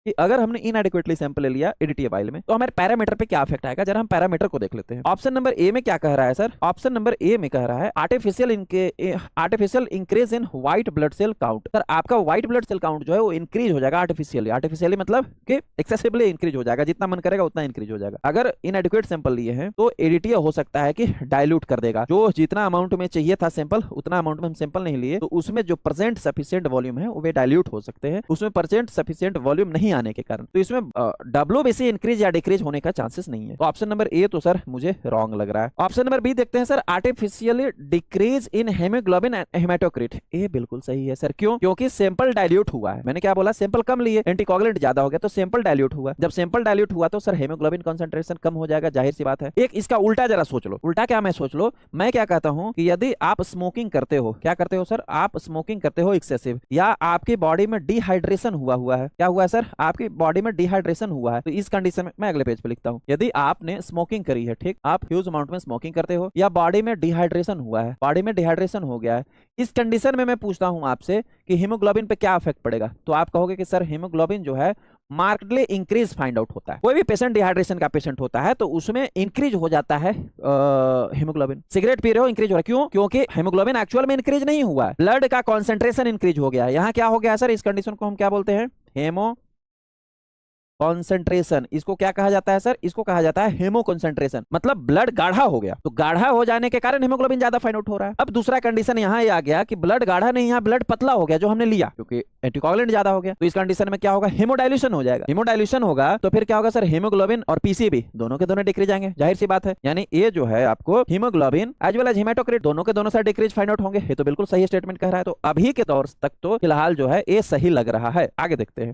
कि अगर हमने इनएडिक्वेटली सैंपल ले लिया एडीटी वाइल में तो हमारे पैरामीटर पे क्या इफेक्ट आएगा, जरा हम पैरामीटर को देख लेते हैं। ऑप्शन नंबर ए में क्या कह रहा है सर, ऑप्शन नंबर ए में कह रहा है artificial increase in white blood cell count. Sir आपका व्हाइट ब्लड सेल काउंट जो है वो इंक्रीज हो जाएगा आर्टिफिशियली मतलब कि एक्सेसिबली इंक्रीज हो जाएगा, जितना मन करेगा उतना इंक्रीज हो जाएगा। अगर इनएडिक्वेट सैंपल लिए हैं तो एडीटी हो सकता है कि डाइल्यूट कर देगा, जो जितना अमाउंट में चाहिए था सैंपल उतना अमाउंट में हम सैंपल नहीं लिए, तो उसमें जो परसेंट सफिशिएंट वॉल्यूम है वो डाइल्यूट हो सकते हैं, उसमें परसेंट सफिशिएंट वॉल्यूम नहीं आने के कारण, तो इसमें डब्ल्यूबीसी इंक्रीज या डिक्रीज होने का चांसेस नहीं है। तो ऑप्शन नंबर ए तो सर मुझे रॉन्ग लग रहा है। ऑप्शन नंबर बी देखते हैं sir, artificially decrease in haemoglobin and haematocrit. ये बिल्कुल सही है सर, क्यों? क्योंकि सैंपल डाइल्यूट हुआ है। मैंने क्या बोला, सैंपल कम लिए, एंटीकोगुलेंट ज्यादा हो गया तो सैंपल डाइल्यूट हुआ। जब सैंपल डाइल्यूट हुआ तो सर हेमोग्लोबिन कंसंट्रेशन कम हो जाएगा, जाहिर सी बात है। एक इसका उल्टा जरा सोच लो, उल्टा क्या मैं सोच लो, मैं क्या कहता हूं कि यदि आप स्मोकिंग करते हो, क्या करते हो सर, आप स्मोकिंग करते हो एक्सेसिव, या आपकी बॉडी में डिहाइड्रेशन हुआ है, क्या हुआ है सर, आपकी बॉडी में डिहाइड्रेशन हुआ है, तो इस कंडीशन में मैं अगले पेज पे लिखता हूं, यदि आपने स्मोकिंग करी है, ठीक, आप ह्यूज अमाउंट में स्मोकिंग करते हो या बॉडी में डिहाइड्रेशन हुआ है, बॉडी में डिहाइड्रेशन हो गया है, इस कंडीशन में मैं पूछता हूं आपसे कि हीमोग्लोबिन पे क्या इफेक्ट पड़ेगा, तो आप कहोगे कि सर हीमोग्लोबिन जो है मार्कडली इंक्रीज फाइंड आउट होता है। कोई भी पेशेंट डिहाइड्रेशन का पेशेंट होता है तो उसमें इंक्रीज हो जाता है हीमोग्लोबिन। सिगरेट पी रहे हो, इंक्रीज हो रहा है, क्यों? क्योंकि हीमोग्लोबिन एक्चुअल में इंक्रीज नहीं हुआ है, ब्लड का कॉन्सेंट्रेशन इंक्रीज हो गया है। यहाँ क्या हो गया सर, इस कंडीशन को हम क्या बोलते हैं, हेमो कॉन्सेंट्रेशन। इसको क्या कहा जाता है सर, इसको कहा जाता है हेमो कॉन्सेंट्रेशन, मतलब ब्लड गाढ़ा हो गया, तो गाढ़ा हो जाने के कारण हेमोग्लोबिन ज्यादा फाइंड आउट हो रहा है। अब दूसरा कंडीशन यहाँ आ गया कि ब्लड गाढ़ा नहीं, यहाँ ब्लड पतला हो गया जो हमने लिया, क्योंकि एंटीकोगुलेंट ज्यादा हो गया, तो इस कंडीशन में क्या होगा, हेमोडाइल्यूशन हो जाएगा। हेमोडाइल्यूशन होगा तो फिर क्या होगा सर, हेमोग्लोबिन और पीसीबी दोनों के दोनों डिक्रीज आएंगे, जाहिर सी बात है। यानी ये जो है आपको haemoglobin as well as haematocrit दोनों के दोनों साइड डिक्रीज फाइंड आउट होंगे। ये तो बिल्कुल सही स्टेटमेंट कह रहा है, तो अभी के तौर तक तो फिलहाल जो है ये सही लग रहा है। आगे देखते हैं।